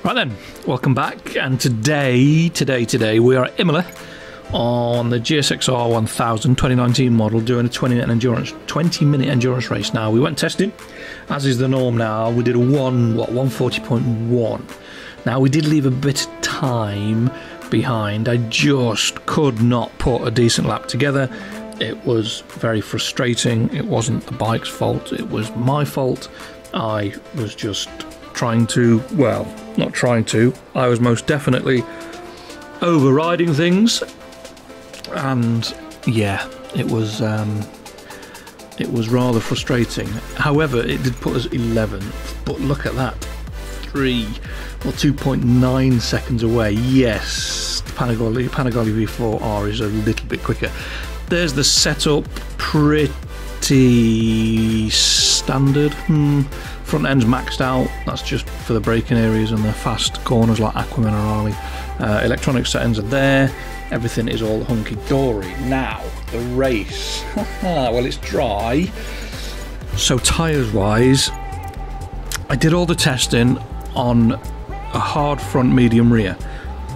Right then, welcome back, and today we are at Imola on the GSX-R1000 2019 model, doing a 20-minute endurance race. Now, we went testing, as is the norm now. We did a 140.1. Now, we did leave a bit of time behind. I just could not put a decent lap together. It was very frustrating. It wasn't the bike's fault, it was my fault. I was just trying to, well, not trying to, I was most definitely overriding things, and yeah, it was rather frustrating. However, it did put us 11th, but look at that, 2.9 seconds away. Yes, the Panigale V4R is a little bit quicker. There's the setup, pretty standard. Front end's maxed out, that's just for the braking areas and the fast corners like Aqua Minerale. Electronic settings are there, everything is all hunky-dory. Now, the race. Well, it's dry, so tyres wise, I did all the testing on a hard front, medium rear,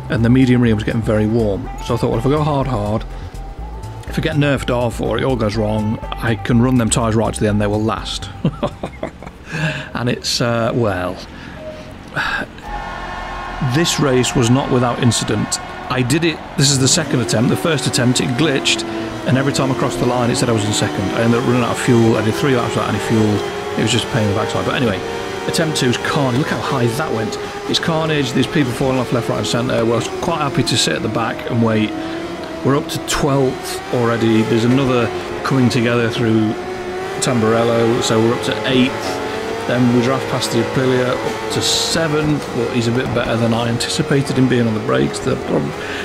and the medium rear was getting very warm. So I thought, well, if I go hard, if I get nerfed off or it all goes wrong, I can run them tyres right to the end, they will last. And it's, well, this race was not without incident. I did it, this is the second attempt. The first attempt, it glitched, and every time I crossed the line, it said I was in second. I ended up running out of fuel. I did 3 laps without any fuel. It was just a pain in the backside. But anyway, attempt 2 is carnage. Look how high that went. It's carnage. There's people falling off left, right, and centre. Well, I was quite happy to sit at the back and wait. We're up to 12th already. There's another coming together through Tamburello, so we're up to 8th. Then we draft past the Aprilia up to 7th, but he's a bit better than I anticipated him being on the brakes. The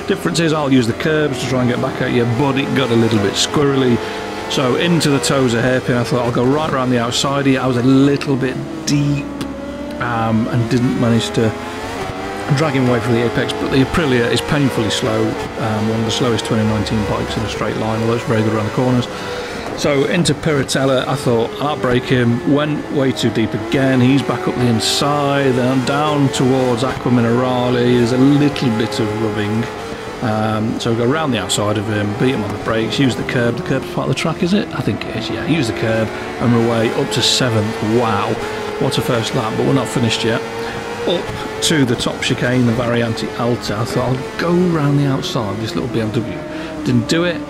difference is I'll use the curbs to try and get back at you, but it got a little bit squirrely. So into the toes of hairpin, I thought I'll go right around the outside here. I was a little bit deep and didn't manage to drag him away from the apex, but the Aprilia is painfully slow, one of the slowest 2019 bikes in a straight line, although it's very good around the corners. So into Piratella, I thought I'll break him, went way too deep again, he's back up the inside, then down towards Aqua Minerale, there's a little bit of rubbing, so we go around the outside of him, beat him on the brakes, use the curb's part of the track, is it? I think it is, yeah, use the curb, and we're away up to 7th, wow, what a first lap, but we're not finished yet. Up to the top chicane, the Variante Alta, I thought I'll go round the outside of this little BMW, didn't do it.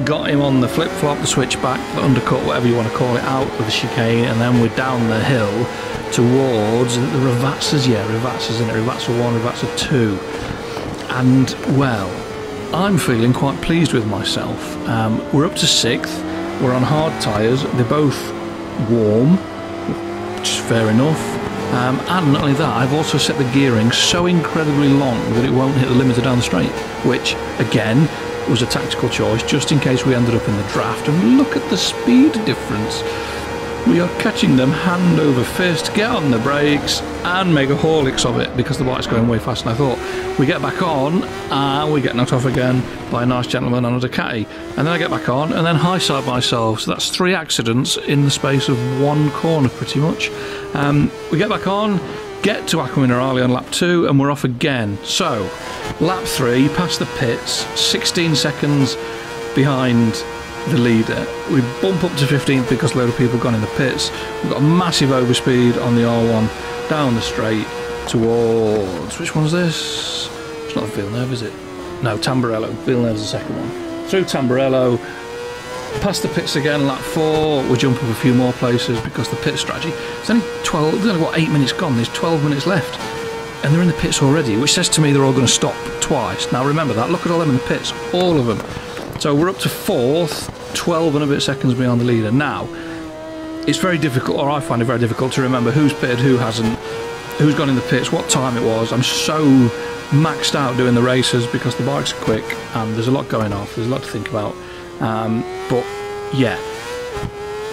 Got him on the flip-flop, the switchback, the undercut, whatever you want to call it, out of the chicane, and then we're down the hill towards the Ravazzas, yeah, Ravazzas, isn't it? Ravazza 1, Ravazza 2. And, well, I'm feeling quite pleased with myself. We're up to 6th, we're on hard tyres, they're both warm, which is fair enough. And not only that, I've also set the gearing so incredibly long that it won't hit the limiter down the straight, which, again, was a tactical choice just in case we ended up in the draft. And look at the speed difference. We are catching them hand over fist, get on the brakes and make a Horlicks of it because the bike's going way fast. And I thought, we get back on and we get knocked off again by a nice gentleman on a Ducati, and then I get back on and then high side myself. So that's 3 accidents in the space of 1 corner pretty much. We get back on, get to Aqua Minerale on lap 2, and we're off again. So lap 3, past the pits, 16 seconds behind the leader. We bump up to 15th because a load of people have gone in the pits. We've got a massive overspeed on the R1 down the straight towards, which one's this? It's not Villeneuve, is it? No, Tamburello. Villeneuve's the second one. Through Tamburello, past the pits again, lap 4, we jump up a few more places because the pit strategy, it's only 12, there's only what, 8 minutes gone, there's 12 minutes left. And they're in the pits already, which says to me they're all going to stop twice. Now remember that, look at all them in the pits, all of them. So we're up to 4th, 12 and a bit seconds behind the leader. Now, it's very difficult, or I find it very difficult to remember who's pitted, who hasn't, who's gone in the pits, what time it was. I'm so maxed out doing the races because the bikes are quick and there's a lot going off, there's a lot to think about. But yeah,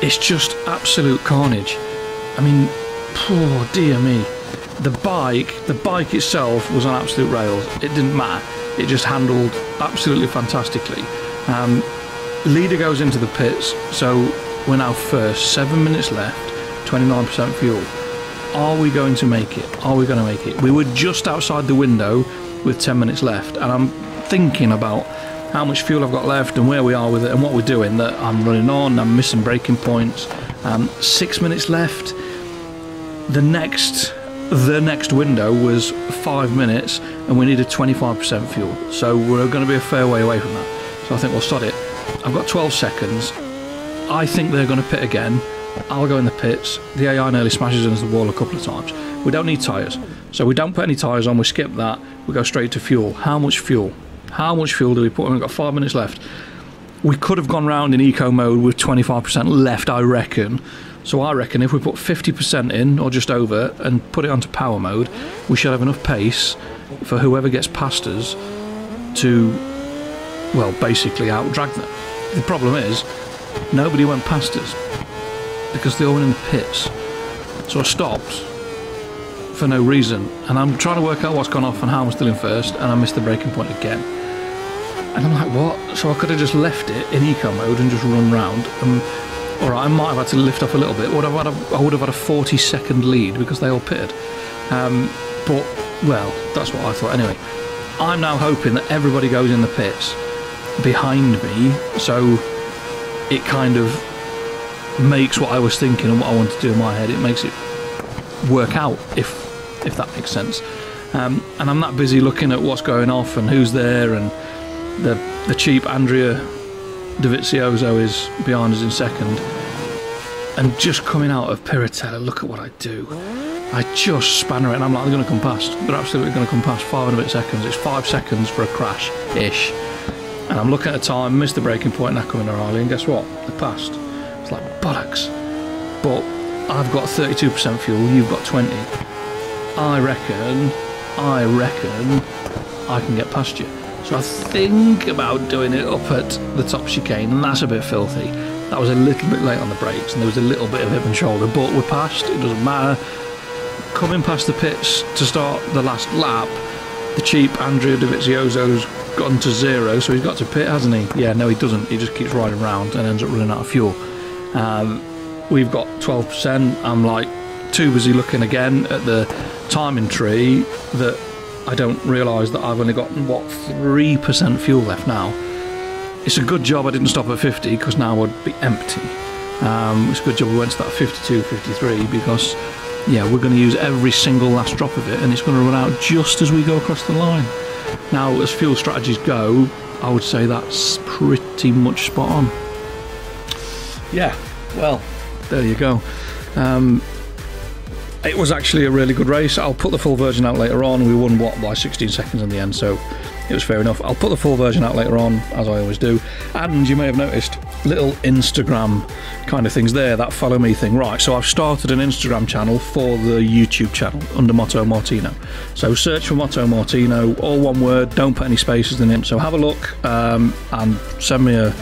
it's just absolute carnage. I mean, poor dear me. The bike itself was on absolute rails. It didn't matter. It just handled absolutely fantastically. Leader goes into the pits, so we're now first. 7 minutes left, 29% fuel. are we going to make it? Are we going to make it? We were just outside the window with 10 minutes left, and I'm thinking about how much fuel I've got left and where we are with it and what we're doing, that I'm running on, I'm missing braking points. 6 minutes left. The next window was 5 minutes, and we needed 25% fuel, so we're going to be a fair way away from that. So I think we'll sod it. I've got 12 seconds. I think they're going to pit again. I'll go in the pits. The AI nearly smashes into the wall a couple of times. We don't need tyres, so we don't put any tyres on. We skip that. We go straight to fuel. How much fuel? How much fuel do we put? We've got 5 minutes left. We could have gone round in eco mode with 25% left, I reckon. So I reckon if we put 50% in, or just over, and put it onto power mode, we should have enough pace for whoever gets past us to, well, basically out-drag them. The problem is, nobody went past us because they all went in the pits. So I stopped for no reason, and I'm trying to work out what's gone off and how I'm still in first, and I missed the braking point again. And I'm like, what? So I could have just left it in eco mode and just run round. Alright, I might have had to lift off a little bit. I would have had a 40-second lead because they all pitted. But, well, that's what I thought anyway. I'm now hoping that everybody goes in the pits behind me, so it kind of makes what I was thinking and what I wanted to do in my head, it makes it work out, if that makes sense. And I'm that busy looking at what's going off and who's there, and the cheap Andrea Dovizioso is behind us in second, and just coming out of Piratella, look at what I do. I just span her, and I'm like, they're going to come past. They're absolutely going to come past. 5 and a bit seconds. It's 5 seconds for a crash-ish. And I'm looking at the time, missed the braking point, and I come in early, and guess what? They passed. It's like bollocks. But I've got 32% fuel, you've got 20. I reckon I can get past you. So I think about doing it up at the top chicane, and that's a bit filthy. That was a little bit late on the brakes, and there was a little bit of hip and shoulder, but we're past, it doesn't matter. Coming past the pits to start the last lap, the cheap Andrea Dovizioso's gotten to 0, so he's got to pit, hasn't he? Yeah, no he doesn't, he just keeps riding around and ends up running out of fuel. We've got 12%, I'm like too busy looking again at the timing tree that I don't realise that I've only got, what, 3% fuel left now. It's a good job I didn't stop at 50, because now I would be empty. It's a good job we went to that 52, 53, because, yeah, we're going to use every single last drop of it, and it's going to run out just as we go across the line. Now, as fuel strategies go, I would say that's pretty much spot on. Yeah, well, there you go. It was actually a really good race. I'll put the full version out later on. We won, what, by 16 seconds in the end, so it was fair enough. I'll put the full version out later on, as I always do. And you may have noticed little Instagram kind of things there, that follow me thing. Right, so I've started an Instagram channel for the YouTube channel under Motto Martino. So search for Motto Martino, all one word, don't put any spaces in it. So have a look and send me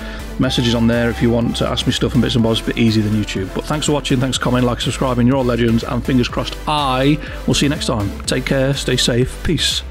messages on there if you want to ask me stuff and bits and bobs. It's a bit easier than YouTube. But thanks for watching, thanks for commenting, like, subscribing. You're all legends, and fingers crossed I will see you next time. Take care, stay safe, peace.